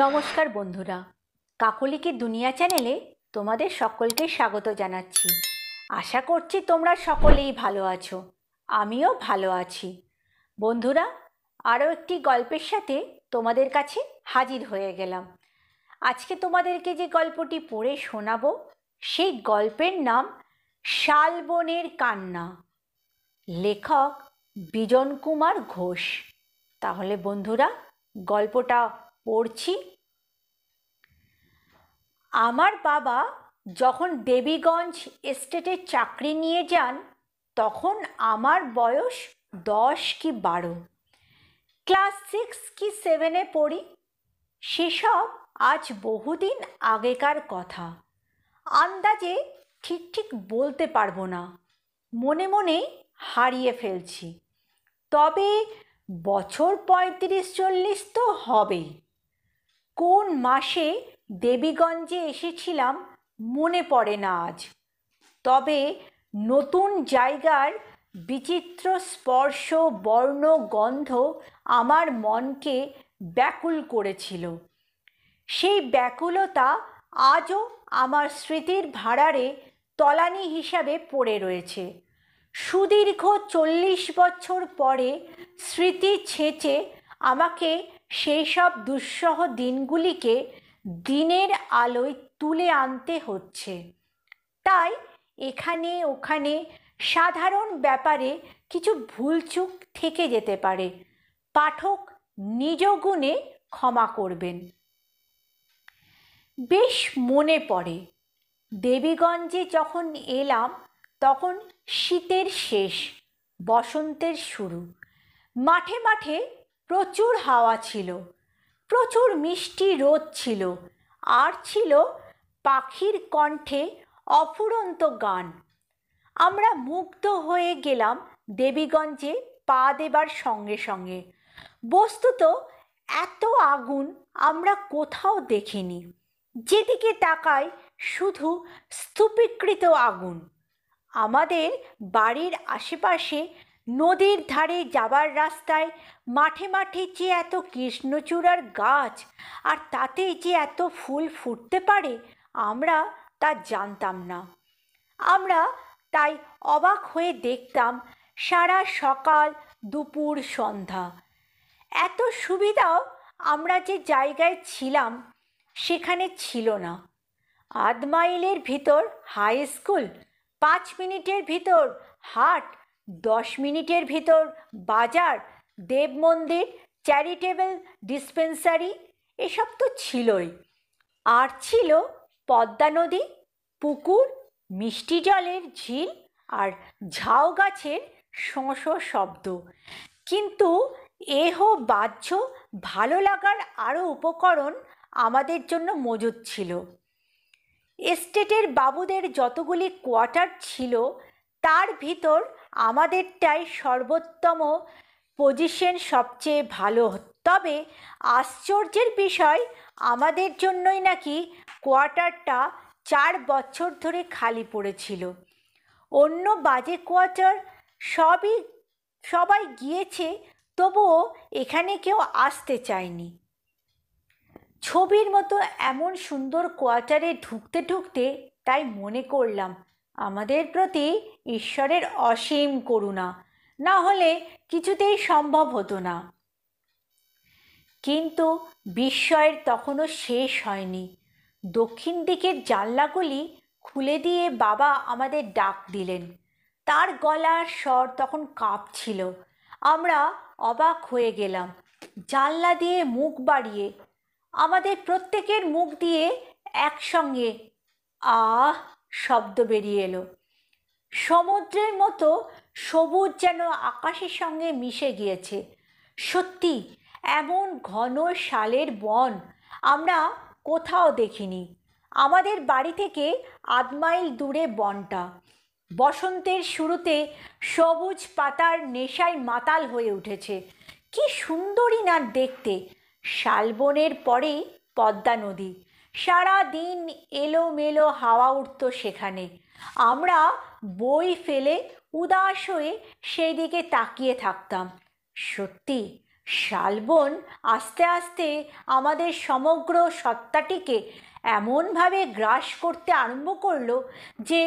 নমস্কার বন্ধুরা, কাকলি দুনিয়া চ্যানেলে তোমাদের সকলকে স্বাগত জানাচ্ছি। আশা করছি তোমরা সকলেই ভালো আছো, আমিও ভালো আছি। বন্ধুরা, আরও একটি গল্পের সাথে তোমাদের কাছে হাজির হয়ে গেলাম। আজকে তোমাদেরকে যে গল্পটি পড়ে শোনাবো সেই গল্পের নাম শালবনের কান্না, লেখক বিজন কুমার ঘোষ। তাহলে বন্ধুরা, গল্পটা পড়ছি। আমার বাবা যখন দেবীগঞ্জ এস্টেটে চাকরি নিয়ে যান তখন আমার বয়স 10 কি 12, ক্লাস 6 কি 7-এ পড়ি। সেসব আজ বহুদিন আগেকার কথা, আন্দাজে ঠিক ঠিক বলতে পারবো না, মনে মনে হারিয়ে ফেলছি। তবে বছর 35-40 তো হবেই। কোন মাসে দেবীগঞ্জে এসেছিলাম মনে পড়ে না আজ, তবে নতুন জায়গার বিচিত্র স্পর্শ, বর্ণ, গন্ধ আমার মনকে ব্যাকুল করেছিল। সেই ব্যাকুলতা আজও আমার স্মৃতির ভাঁড়ারে তলানি হিসাবে পড়ে রয়েছে। সুদীর্ঘ 40 বছর পরে স্মৃতি ছেঁচে আমাকে সেই সব দুঃসহ দিনগুলিকে দিনের আলোয় তুলে আনতে হচ্ছে। তাই এখানে ওখানে সাধারণ ব্যাপারে কিছু ভুলচুক থেকে যেতে পারে, পাঠক নিজ গুণে ক্ষমা করবেন। বেশ মনে পড়ে, দেবীগঞ্জে যখন এলাম তখন শীতের শেষ, বসন্তের শুরু। মাঠে মাঠে প্রচুর হাওয়া ছিল, প্রচুর মিষ্টি রোদ ছিল, আর ছিল পাখির কণ্ঠে অফুরন্ত গান। আমরা মুগ্ধ হয়ে গেলাম দেবীগঞ্জে পা দেবার সঙ্গে সঙ্গে। বস্তুত এত আগুন আমরা কোথাও দেখিনি। যেদিকে তাকাই শুধু স্তূপীকৃত আগুন। আমাদের বাড়ির আশেপাশে নদীর ধারে যাবার রাস্তায় মাঠে মাঠে যে এত কৃষ্ণচূড়ার গাছ, আর তাতে যে এত ফুল ফুটতে পারে আমরা তা জানতাম না। আমরা তাই অবাক হয়ে দেখতাম সারা সকাল, দুপুর, সন্ধ্যা। এত সুবিধাও আমরা যে জায়গায় ছিলাম সেখানে ছিল না। 1/2 মাইলের ভিতর হাই স্কুল, 5 মিনিটের ভিতর হাট, 10 মিনিটের ভিতর বাজার, দেব মন্দির, চ্যারিটেবল ডিসপেন্সারি, এসব তো ছিলই। আর ছিল পদ্মা নদী, পুকুর, মিষ্টি জলের ঝিল আর ঝাউ গাছের শোঁ শোঁ শব্দ। কিন্তু এহ বাহ্য ভালো লাগার আরও উপকরণ আমাদের জন্য মজুদ ছিল। এস্টেটের বাবুদের যতগুলি কোয়ার্টার ছিল তার ভিতর আমাদেরটাই সর্বোত্তম পজিশন, সবচেয়ে ভালো। তবে আশ্চর্যের বিষয়, আমাদের জন্যই নাকি কোয়ার্টারটা 4 বছর ধরে খালি পড়েছিল। অন্য বাজে কোয়ার্টার সবাই গিয়েছে, তবুও এখানে কেউ আসতে চায়নি। ছবির মতো এমন সুন্দর কোয়ার্টারে ঢুকতে ঢুকতে তাই মনে করলাম আমাদের প্রতি ঈশ্বরের অসীম করুণা, না হলে কিছুতেই সম্ভব হতো না। কিন্তু বিস্ময়ের তখনও শেষ হয়নি। দক্ষিণ দিকের জানলাগুলি খুলে দিয়ে বাবা আমাদের ডাক দিলেন। তার গলার স্বর তখন কাঁপছিল। আমরা অবাক হয়ে গেলাম। জানলা দিয়ে মুখ বাড়িয়ে আমাদের প্রত্যেকের মুখ দিয়ে একসঙ্গে আহ শব্দ বেরিয়ে এলো। সমুদ্রের মতো সবুজ যেন আকাশের সঙ্গে মিশে গিয়েছে। সত্যি এমন ঘন শালের বন আমরা কোথাও দেখিনি। আমাদের বাড়ি থেকে 1/2 মাইল দূরে বনটা। বসন্তের শুরুতে সবুজ পাতার নেশায় মাতাল হয়ে উঠেছে। কি সুন্দরী না দেখতে! শালবনের পরেই পদ্মা নদী। সারা দিন এলোমেলো হাওয়া উঠত সেখানে। আমরা বই ফেলে উদাস হয়ে সেই দিকে তাকিয়ে থাকতাম। সত্যি শালবন আস্তে আস্তে আমাদের সমগ্র সত্তাটিকে এমনভাবে গ্রাস করতে আরম্ভ করলো যে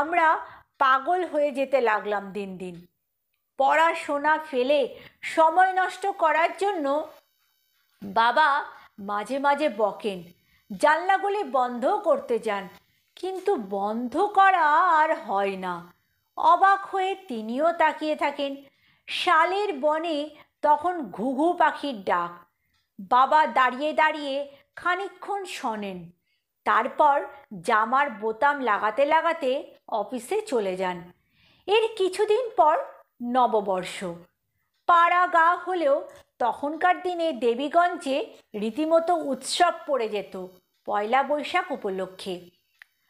আমরা পাগল হয়ে যেতে লাগলাম দিন দিন। পড়াশোনা ফেলে সময় নষ্ট করার জন্য বাবা মাঝে মাঝে বকেন, জানলাগুলি বন্ধও করতে যান, কিন্তু বন্ধ করা আর হয় না। অবাক হয়ে তিনিও তাকিয়ে থাকেন। শালের বনে তখন ঘুঘু পাখির ডাক। বাবা দাঁড়িয়ে দাঁড়িয়ে খানিকক্ষণ শোনেন, তারপর জামার বোতাম লাগাতে লাগাতে অফিসে চলে যান। এর কিছুদিন পর নববর্ষ। পাড়া গা হলেও তখনকার দিনে দেবীগঞ্জে রীতিমতো উৎসব পড়ে যেত পয়লা বৈশাখ উপলক্ষে।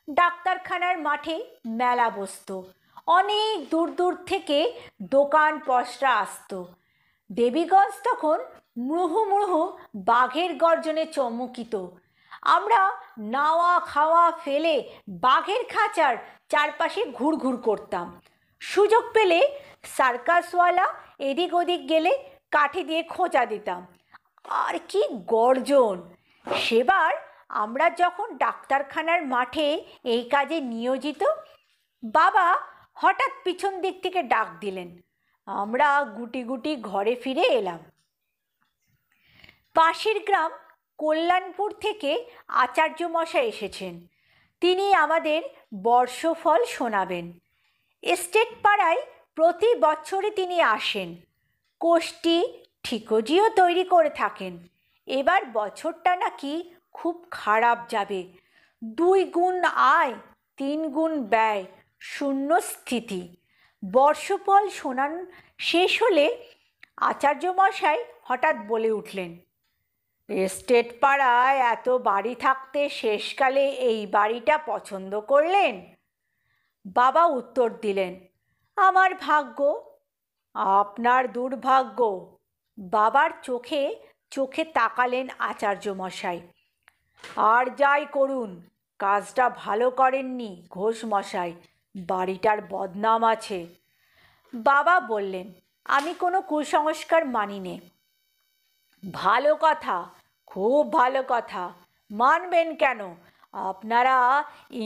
ডাক্তারখানার মাঠে মেলা বসত, অনেক দূর দূর থেকে দোকান পসরা আসতো। দেবীগঞ্জ তখন মুহুর্মুহু বাঘের গর্জনে চমকিত। আমরা নাওয়া খাওয়া ফেলে বাঘের খাঁচার চারপাশে ঘুরঘুর করতাম। সুযোগ পেলে সার্কাসওয়ালা এদিক ওদিক গেলে কাঠি দিয়ে খোঁচা দিতাম। আর কি গর্জন! সেবার আমরা যখন ডাক্তারখানার মাঠে এই কাজে নিয়োজিত, বাবা হঠাৎ পিছন দিক থেকে ডাক দিলেন। আমরা গুটি গুটি ঘরে ফিরে এলাম। পাশের গ্রাম কল্যাণপুর থেকে আচার্য মশাই এসেছেন। তিনি আমাদের বর্ষফল শোনাবেন। এস্টেট পাড়ায় প্রতি বছরই তিনি আসেন, কোষ্ঠী ঠিকজিও তৈরি করে থাকেন। এবার বছরটা নাকি খুব খারাপ যাবে। 2 গুণ আয়, 3 গুণ ব্যয়, শূন্য স্থিতি। বর্ষফল শোনান শেষ হলে আচার্য মশাই হঠাৎ বলে উঠলেন, এস্টেট পাড়ায় এত বাড়ি থাকতে শেষকালে এই বাড়িটা পছন্দ করলেন? বাবা উত্তর দিলেন, আমার ভাগ্য। আপনার দুর্ভাগ্য। বাবার চোখে চোখে তাকালেন আচার্য মশাই। আর যাই করুন, কাজটা ভালো করেননি ঘোষ মশাই, বাড়িটার বদনাম আছে। বাবা বললেন, আমি কোনো কুসংস্কার মানি নে। ভালো কথা, খুব ভালো কথা, মানবেন কেন? আপনারা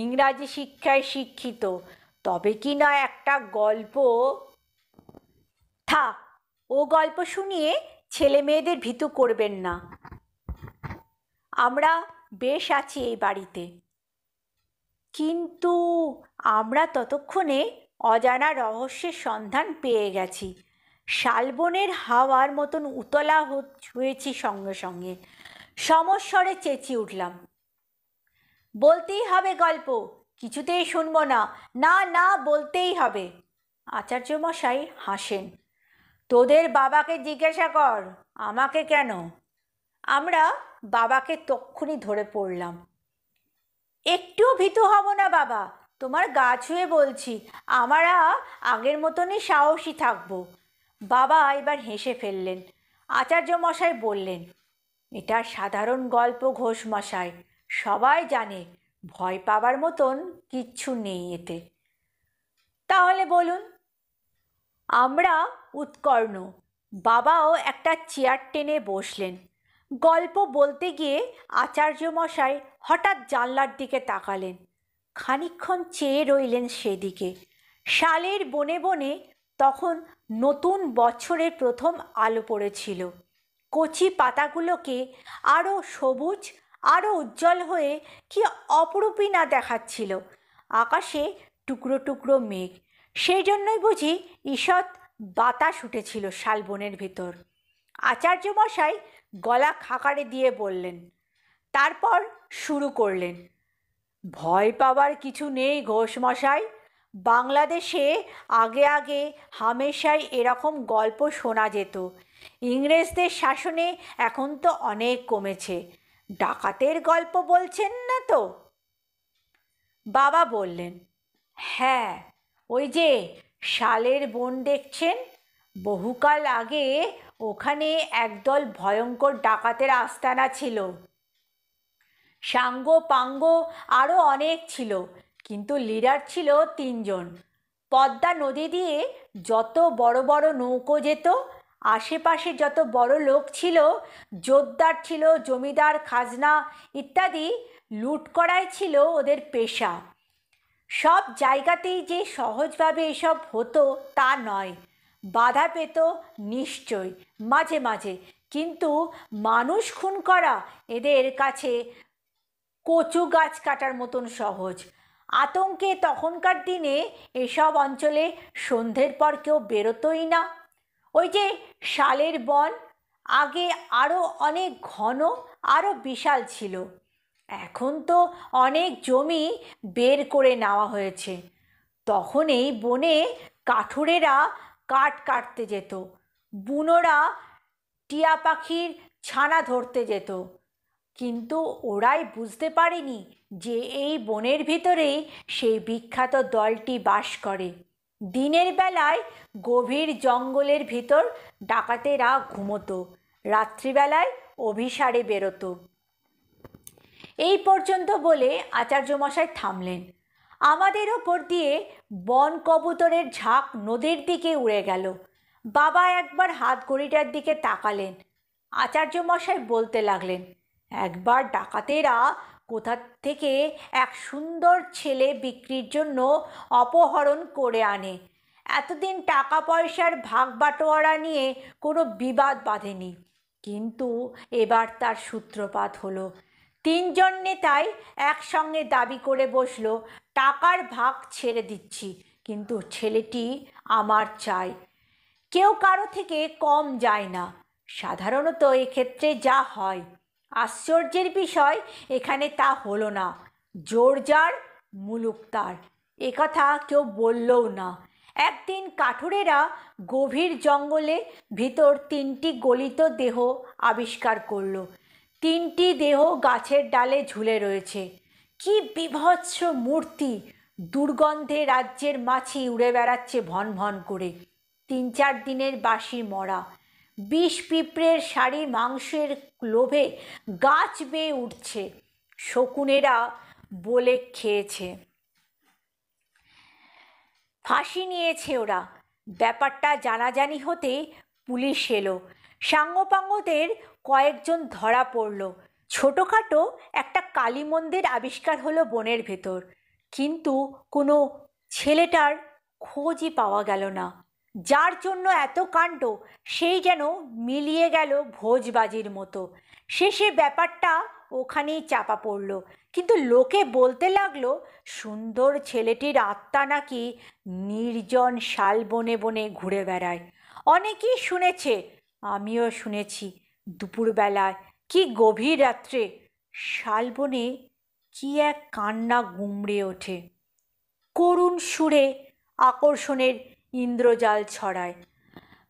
ইংরাজি শিক্ষায় শিক্ষিত, তবে কি না একটা গল্প। থাক, ও গল্প শুনিয়ে ছেলে মেয়েদের ভীতু করবেন না। আমরা বেশ আছি এই বাড়িতে। কিন্তু আমরা ততক্ষণে অজানা রহস্যের সন্ধান পেয়ে গেছি। শালবনের হাওয়ার মতন উতলা হয়েছি সঙ্গে সঙ্গে। সমস্বরে চেঁচিয়ে উঠলাম, বলতেই হবে গল্প, কিছুতেই শুনবো না। না না, বলতেই হবে। আচার্য মশাই হাসেন। তোদের বাবাকে জিজ্ঞাসা কর, আমাকে কেন? আমরা বাবাকে তক্ষুনি ধরে পড়লাম। একটুও ভীতু হব না বাবা, তোমার গা ছুঁয়ে বলছি, আমরা আগের মতনই সাহসী থাকব। বাবা এবার হেসে ফেললেন। আচার্য মশাই বললেন, এটা সাধারণ গল্প ঘোষ মশাই, সবাই জানে, ভয় পাবার মতন কিচ্ছু নেই এতে। তাহলে বলুন। আমরা উৎকর্ণ। বাবাও একটা চেয়ার টেনে বসলেন। গল্প বলতে গিয়ে আচার্য মশাই হঠাৎ জানলার দিকে তাকালেন। খানিকক্ষণ চেয়ে রইলেন সেদিকে। শালের বনে বনে তখন নতুন বছরের প্রথম আলো পড়েছিল। কচি পাতাগুলোকে আরও সবুজ, আরও উজ্জ্বল হয়ে কি অপরূপই না দেখাচ্ছিল। আকাশে টুকরো টুকরো মেঘ, সেই জন্যই বুঝি ঈষৎ বাতাস উঠেছিল শালবনের ভিতর। আচার্য মশাই গলা খাকারে দিয়ে বললেন, তারপর শুরু করলেন, ভয় পাবার কিছু নেই ঘোষ মশাই। বাংলাদেশে আগে আগে হামেশাই এরকম গল্প শোনা যেত। ইংরেজদের শাসনে এখন তো অনেক কমেছে। ডাকাতের গল্প বলছেন না তো? বাবা বললেন, হ্যাঁ, ওই যে শালের বন দেখছেন, বহুকাল আগে ওখানে একদল ভয়ঙ্কর ডাকাতের আস্তানা ছিল। সাঙ্গ পাঙ্গ আরও অনেক ছিল, কিন্তু লিডার ছিল 3 জন। পদ্মা নদী দিয়ে যত বড় বড় নৌকো যেত, আশেপাশে যত বড় লোক ছিল, জোতদার ছিল, জমিদার, খাজনা ইত্যাদি লুট করাই ছিল ওদের পেশা। সব জায়গাতেই যে সহজভাবে এসব হতো তা নয়, বাধা পেত নিশ্চয় মাঝে মাঝে, কিন্তু মানুষ খুন করা এদের কাছে কচু গাছ কাটার মতন সহজ। আতঙ্কে তখনকার দিনে এসব অঞ্চলে সন্ধ্যের পর কেউ বেরোতোই না। ওই যে শালের বন আগে আরও অনেক ঘন, আরও বিশাল ছিল, এখন তো অনেক জমি বের করে নেওয়া হয়েছে। তখন এই বনে কাঠুরেরা কাঠ কাটতে যেত, বুনোরা টিয়া পাখির ছানা ধরতে যেত, কিন্তু ওরাই বুঝতে পারেনি যে এই বনের ভিতরেই সেই বিখ্যাত দলটি বাস করে। দিনের বেলায় গভীর জঙ্গলের ভিতর ডাকাতেরা ঘুমোতো, রাত্রিবেলায় অভিসারে বেরোতো। এই পর্যন্ত বলে আচার্যমশাই থামলেন। আমাদের ওপর দিয়ে বন কবুতরের ঝাঁক নদীর দিকে উড়ে গেল। বাবা একবার হাত ঘড়িটার দিকে তাকালেন। আচার্যমশাই বলতে লাগলেন, একবার ডাকাতেরা কোথা থেকে এক সুন্দর ছেলে বিক্রির জন্য অপহরণ করে আনে। এতদিন টাকা পয়সার ভাগ বাটোয়ারা নিয়ে কোনো বিবাদ বাঁধেনি, কিন্তু এবার তার সূত্রপাত হলো। তিনজন নেতাই একসঙ্গে দাবি করে বসলো, টাকার ভাগ ছেড়ে দিচ্ছি, কিন্তু ছেলেটি আমার চাই। কেউ কারো থেকে কম যায় না, সাধারণত এক্ষেত্রে যা হয়। আশ্চর্যের বিষয় এখানে তা হলো না। জোর যার মুলুক তার, একথা কেউ বললও না। একদিন কাঠুরেরা গভীর জঙ্গলে ভিতর 3টি গলিত দেহ আবিষ্কার করলো। 3টি দেহ গাছের ডালে ঝুলে রয়েছে। কি বিভৎস মূর্তি! দুর্গন্ধে রাজ্যের মাছি উড়ে বেড়াচ্ছে ভন ভন করে। 3-4 দিনের বাসি মরা। বিষ পিঁপড়ের শাড়ির মাংসের লোভে গাছ বেয়ে উঠছে। শকুনেরা বলে খেয়েছে, ফাঁসি নিয়েছে ওরা। ব্যাপারটা জানাজানি হতে পুলিশ এলো। সাঙ্গপাঙ্গদের কয়েকজন ধরা পড়ল। ছোটোখাটো একটা কালী মন্দির আবিষ্কার হলো বনের ভেতর, কিন্তু কোনো ছেলেটার খোঁজই পাওয়া গেল না। যার জন্য এত কাণ্ড সেই যেন মিলিয়ে গেল ভোজবাজির মতো। শেষে ব্যাপারটা ওখানেই চাপা পড়ল, কিন্তু লোকে বলতে লাগলো সুন্দর ছেলেটির আত্মা নাকি নির্জন শাল বনে বনে ঘুরে বেড়ায়। অনেকেই শুনেছে, আমিও শুনেছি, দুপুরবেলায় কি গভীর রাত্রে শালবনে কি এক কান্না গুমড়ে ওঠে, করুণ সুরে আকর্ষণের ইন্দ্রজাল ছড়ায়।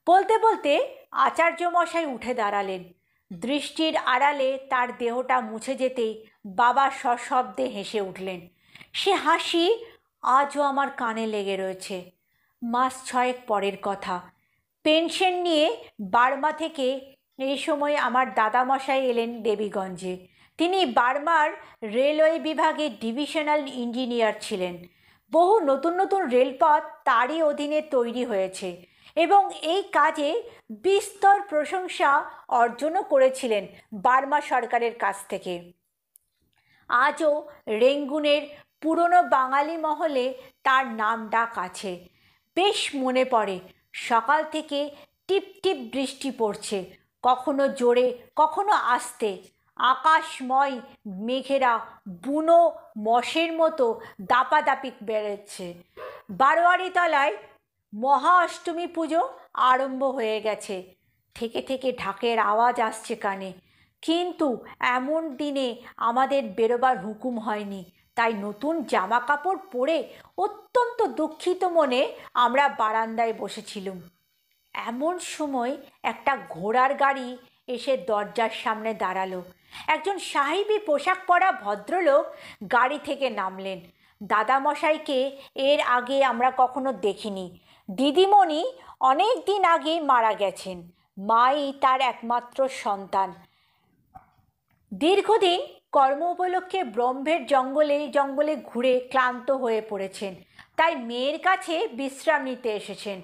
বলতে বলতে আচার্যমশাই উঠে দাঁড়ালেন। দৃষ্টির আড়ালে তার দেহটা মুছে যেতেই বাবা সশব্দে হেসে উঠলেন। সে হাসি আজও আমার কানে লেগে রয়েছে। মাস 6 পরের কথা। পেনশন নিয়ে বার্মা থেকে এই সময় আমার দাদামশাই এলেন দেবীগঞ্জে। তিনি বার্মার রেলওয়ে বিভাগে ডিভিশনাল ইঞ্জিনিয়ার ছিলেন। বহু নতুন নতুন রেলপথ তারই অধীনে তৈরি হয়েছে এবং এই কাজে বিস্তর প্রশংসা অর্জনও করেছিলেন বার্মা সরকারের কাছ থেকে। আজও রেঙ্গুনের পুরনো বাঙালি মহলে তার নাম ডাক আছে। বেশ মনে পড়ে, সকাল থেকে টিপ টিপ বৃষ্টি পড়ছে, কখনো জোরে কখনো আস্তে। আকাশময় মেঘেরা বুনো মশের মতো দাপাদাপি বেড়াচ্ছে। বারোয়ারি তলায় মহা অষ্টমী পুজো আরম্ভ হয়ে গেছে। থেকে থেকে ঢাকের আওয়াজ আসছে কানে, কিন্তু এমন দিনে আমাদের বেরোবার হুকুম হয়নি। তাই নতুন জামা কাপড় পরে অত্যন্ত দুঃখিত মনে আমরা বারান্দায় বসেছিলাম। এমন সময় একটা ঘোড়ার গাড়ি এসে দরজার সামনে দাঁড়ালো। একজন সাহেবী পোশাক পরা ভদ্রলোক গাড়ি থেকে নামলেন। দাদামশাইকে এর আগে আমরা কখনো দেখিনি। দিদিমণি অনেক দিন আগে মারা গেছেন, মাই তার একমাত্র সন্তান। দীর্ঘদিন কর্ম উপলক্ষে ব্রহ্মের জঙ্গলে জঙ্গলে ঘুরে ক্লান্ত হয়ে পড়েছেন, তাই মেয়ের কাছে বিশ্রাম নিতে এসেছেন।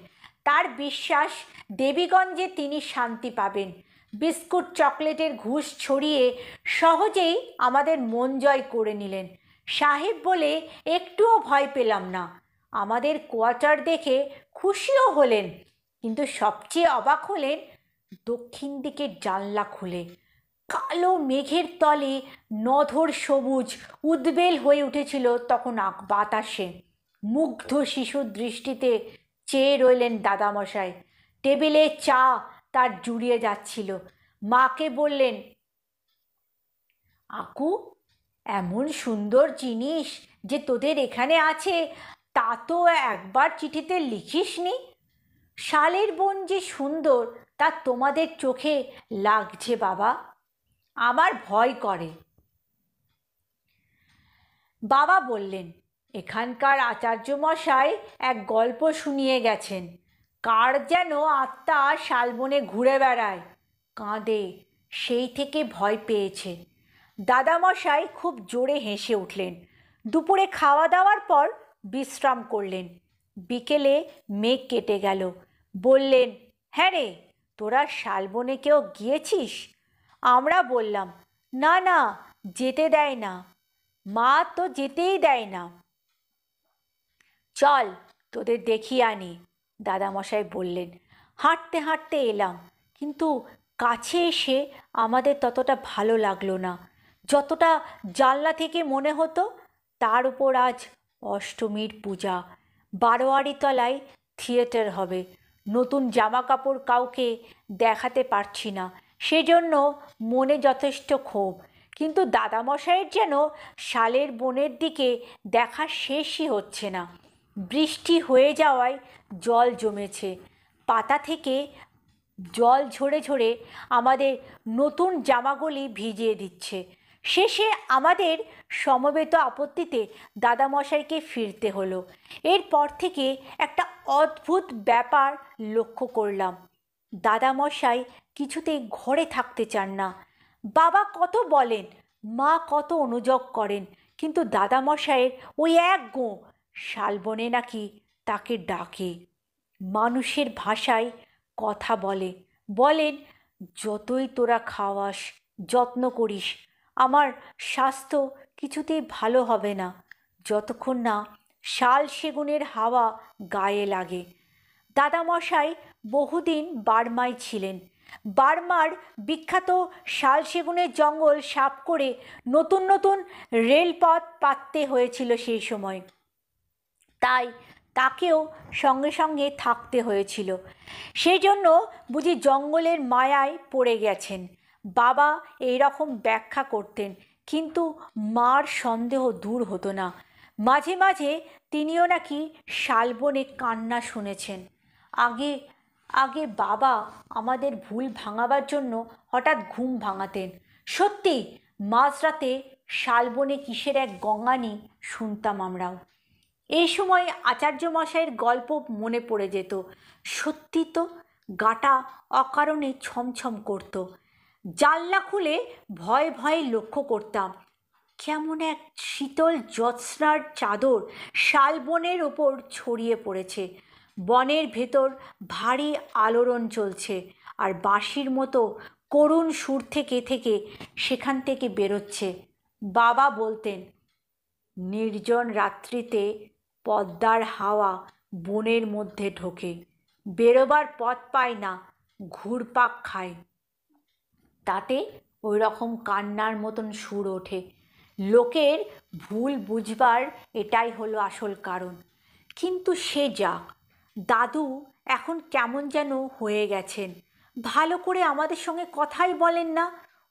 তার বিশ্বাস দেবীগঞ্জে তিনি শান্তি পাবেন। বিস্কুট চকলেটের ঘুষ ছড়িয়ে সহজেই আমাদের মন জয় করে নিলেন। সাহেব বলে একটুও ভয় পেলাম না। আমাদের কোয়ার্টার দেখে খুশিও হলেন, কিন্তু সবচেয়ে অবাক হলেন দক্ষিণ দিকের জানলা খুলে। কালো মেঘের তলে নধর সবুজ উদ্বেল হয়ে উঠেছিল তখন বাতাসে। মুগ্ধ শিশুর দৃষ্টিতে চেয়ে রইলেন দাদামশাই। টেবিলে চা তার জুড়িয়ে যাচ্ছিল। মাকে বললেন, আকু, এমন সুন্দর জিনিস যে তোদের এখানে আছে তা তো একবার চিঠিতে লিখিসনি। শালের বন যে সুন্দর তা তোমাদের চোখে লাগছে বাবা। আমার ভয় করে। বাবা বললেন, এখানকার আচার্যমশাই এক গল্প শুনিয়ে গেছেন। কার যেন আত্মা শালবনে ঘুরে বেড়ায়, কাঁদে, সেই থেকে ভয় পেয়েছে। দাদামশাই খুব জোরে হেসে উঠলেন। দুপুরে খাওয়া দাওয়ার পর বিশ্রাম করলেন। বিকেলে মেঘ কেটে গেল। বললেন, হ্যাঁ রে, তোরা শালবনে কেউ গিয়েছিস? আমরা বললাম, না না, যেতে দেয় না, মা তো যেতেই দেয় না। চল তোদের দেখিয়ে আনি, দাদামশাই বললেন। হাঁটতে হাঁটতে এলাম, কিন্তু কাছে এসে আমাদের ততটা ভালো লাগলো না যতটা জানলা থেকে মনে হতো। তার উপর আজ অষ্টমীর পূজা, বারোয়ারি তলায় থিয়েটার হবে। নতুন জামা কাপড় কাউকে দেখাতে পারছি না, সেজন্য মনে যথেষ্ট ক্ষোভ। কিন্তু দাদামশাইয়ের যেন শালের বনের দিকে দেখা শেষই হচ্ছে না। বৃষ্টি হয়ে যাওয়ায় জল জমেছে, পাতা থেকে জল ঝরে ঝরে আমাদের নতুন জামাগুলি ভিজিয়ে দিচ্ছে। শেষে আমাদের সমবেত আপত্তিতে দাদামশাইকে ফিরতে হলো। এরপর থেকে একটা অদ্ভুত ব্যাপার লক্ষ্য করলাম। দাদামশাই কিছুতেই ঘরে থাকতে চান না। বাবা কত বলেন, মা কত অনুযোগ করেন, কিন্তু দাদামশাইয়ের ওই এক গোঁ, শালবনে নাকি তাকে ডাকে। মানুষের ভাষায় কথা বলে। বলেন, যতই তোরা খাওয়াস, যত্ন করিস, আমার স্বাস্থ্য কিছুতেই ভালো হবে না যতক্ষণ না শাল সেগুনের হাওয়া গায়ে লাগে। দাদামশাই বহুদিন বার্মায় ছিলেন। বার্মার বিখ্যাত শাল সেগুনের জঙ্গল সাফ করে নতুন নতুন রেলপথ পাততে হয়েছিল সেই সময়, তাই তাকেও সঙ্গে সঙ্গে থাকতে হয়েছিল। সেই জন্য বুঝি জঙ্গলের মায়ায় পড়ে গেছেন। বাবা এই রকম ব্যাখ্যা করতেন, কিন্তু মার সন্দেহ দূর হতো না। মাঝে মাঝে তিনিও নাকি শালবনে কান্না শুনেছেন। আগে আগে বাবা আমাদের ভুল ভাঙাবার জন্য হঠাৎ ঘুম ভাঙাতেন। সত্যি মাঝরাতে শালবনে কিসের এক গঙ্গানি শুনতাম আমরাও। এই সময় আচার্যমশাইয়ের গল্প মনে পড়ে যেত। সত্যি তো, গাটা অকারণে ছমছম করত। জানলা খুলে ভয়ে ভয়ে লক্ষ্য করতাম কেমন এক শীতল জ্যোৎস্নার চাদর শালবনের ওপর ছড়িয়ে পড়েছে। বনের ভেতর ভারী আলোড়ন চলছে, আর বাঁশির মতো করুণ সুর থেকে থেকে সেখান থেকে বেরোচ্ছে। বাবা বলতেন, নির্জন রাত্রিতে পদ্মার হাওয়া বনের মধ্যে ঢোকে, বেরোবার পথ পায় না, ঘুরপাক খায়, তাতে ওই রকম কান্নার মতন সুর ওঠে। লোকের ভুল বুঝবার এটাই হলো আসল কারণ। কিন্তু সে যাক, দাদু এখন কেমন যেন হয়ে গেছেন। ভালো করে আমাদের সঙ্গে কথাই বলেন না,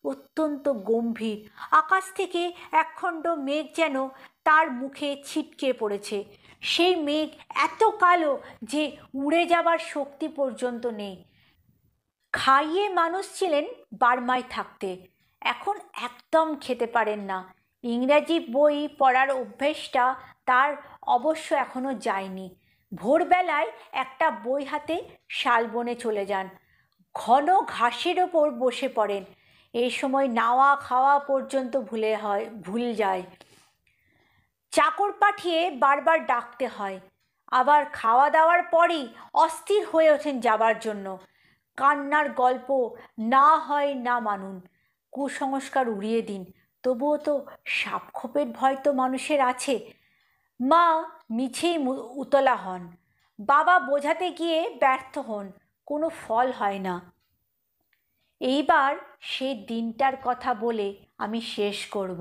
অত্যন্ত গম্ভীর। আকাশ থেকে একখণ্ড মেঘ যেন তার মুখে ছিটকে পড়েছে। সেই মেঘ এত কালো যে উড়ে যাবার শক্তি পর্যন্ত নেই। খাইয়ে মানুষ ছিলেন বার্মায় থাকতে, এখন একদম খেতে পারেন না। ইংরাজি বই পড়ার অভ্যেসটা তার অবশ্য এখনও যায়নি। ভোরবেলায় একটা বই হাতে শালবনে চলে যান, ঘন ঘাসের ওপর বসে পড়েন। এই সময় নাওয়া খাওয়া পর্যন্ত ভুল যায়। চাকর পাঠিয়ে বারবার ডাকতে হয়। আবার খাওয়া দাওয়ার পরই অস্থির হয়ে ওঠেন যাবার জন্য। কান্নার গল্প না হয় না মানুন, কুসংস্কার উড়িয়ে দিন, তবুও তো সাপখোপের ভয় তো মানুষের আছে। মা মিছেই উতলা হন, বাবা বোঝাতে গিয়ে ব্যর্থ হন, কোনো ফল হয় না। এইবার সে দিনটার কথা বলে আমি শেষ করব।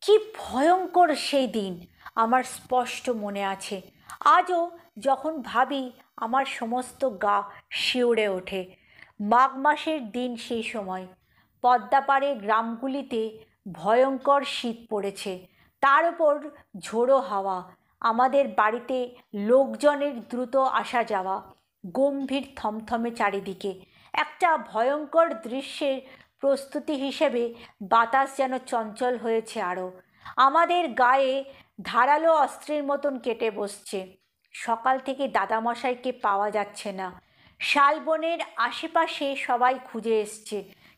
কি ভয়ঙ্কর সেই দিন আমার স্পষ্ট মনে আছে। আজও যখন ভাবি আমার সমস্ত গা শিউরে ওঠে। মাঘ মাসের দিন সেই সময় পদ্মাপাড়ের গ্রামগুলিতে ভয়ঙ্কর শীত পড়েছে, তার উপর ঝোড়ো হাওয়া। আমাদের বাড়িতে লোকজনের দ্রুত আসা যাওয়া, গম্ভীর থমথমে চারিদিকে। একটা ভয়ঙ্কর দৃশ্যের প্রস্তুতি হিসেবে বাতাস যেন চঞ্চল হয়েছে আরও, আমাদের গায়ে ধারালো অস্ত্রের মতন কেটে বসছে। সকাল থেকে দাদামশাইকে পাওয়া যাচ্ছে না। শালবনের আশেপাশে সবাই খুঁজে এসছে,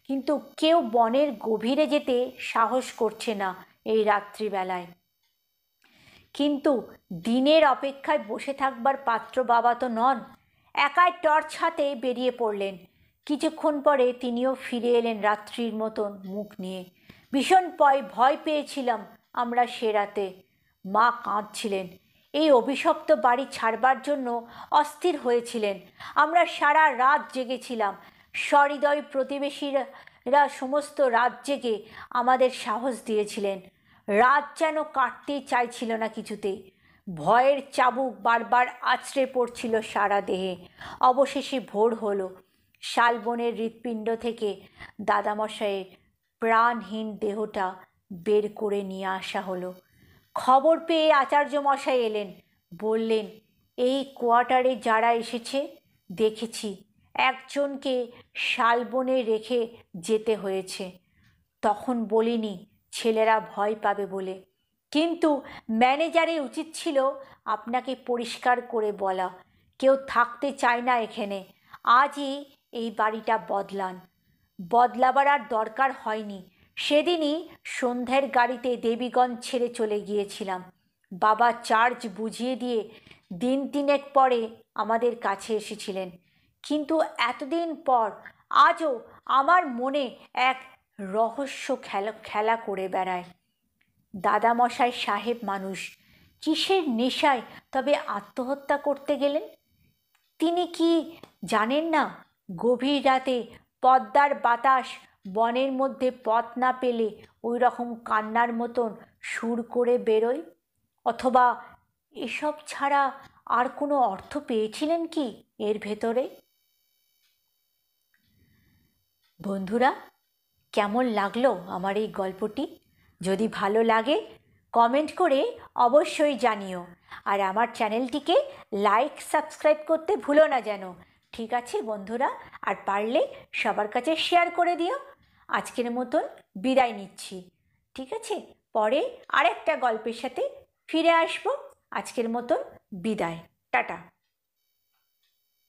কিন্তু কেউ বনের গভীরে যেতে সাহস করছে না এই রাত্রিবেলায়। কিন্তু দিনের অপেক্ষায় বসে থাকবার পাত্র বাবা তো নন। একাই টর্চ হাতে বেরিয়ে পড়লেন। কিছুক্ষণ পরে তিনিও ফিরে এলেন রাত্রির মতন মুখ নিয়ে। ভীষণ ভয় পেয়েছিলাম আমরা সে রাতে। মা কাঁদছিলেন, এই অভিশপ্ত বাড়ি ছাড়বার জন্য অস্থির হয়েছিলেন। আমরা সারা রাত জেগেছিলাম। সহৃদয় প্রতিবেশীরা সমস্ত রাত জেগে আমাদের সাহস দিয়েছিলেন। রাত যেন কাটতেই চাইছিল না কিছুতেই। ভয়ের চাবুক বারবার আছড়ে পড়ছিল সারা দেহে। অবশেষে ভোর হলো। শালবনের হৃৎপিণ্ড থেকে দাদামশাইয়ের প্রাণহীন দেহটা বের করে নিয়ে আসা হলো। খবর পেয়ে আচার্য মশাই এলেন, বললেন, এই কোয়ার্টারে যারা এসেছে দেখেছি একজনকে শালবনে রেখে যেতে হয়েছে। তখন বলিনি ছেলেরা ভয় পাবে বলে, কিন্তু ম্যানেজারের উচিত ছিল আপনাকে পরিষ্কার করে বলা, কেউ থাকতে চায় না এখানে। আজই এই বাড়িটা বদলাবার আর দরকার হয়নি। সেদিনই সন্ধ্যের গাড়িতে দেবীগঞ্জ ছেড়ে চলে গিয়েছিলাম। বাবা চার্জ বুঝিয়ে দিয়ে দিন তিনেক পরে আমাদের কাছে এসেছিলেন। কিন্তু এতদিন পর আজও আমার মনে এক রহস্য খেলা করে বেড়ায়। দাদামশাই সাহেব মানুষ, কিসের নেশায় তবে আত্মহত্যা করতে গেলেন? তিনি কি জানেন না গভীর রাতে পদ্মার বাতাস বনের মধ্যে পথ না পেলে ওই রকম কান্নার মতন সুর করে বেরোয়? অথবা এসব ছাড়া আর কোনো অর্থ পেয়েছিলেন কি এর ভেতরে? বন্ধুরা, কেমন লাগলো আমার এই গল্পটি? যদি ভালো লাগে কমেন্ট করে অবশ্যই জানিও। আর আমার চ্যানেলটিকে লাইক সাবস্ক্রাইব করতে ভুলো না যেন। ঠিক আছে বন্ধুরা, আর পারলে সবার কাছে শেয়ার করে দিও। আজকের মতন বিদায় নিচ্ছি। ঠিক আছে, পরে আরেকটা গল্পের সাথে ফিরে আসবো। আজকের মতন বিদায়, টাটা।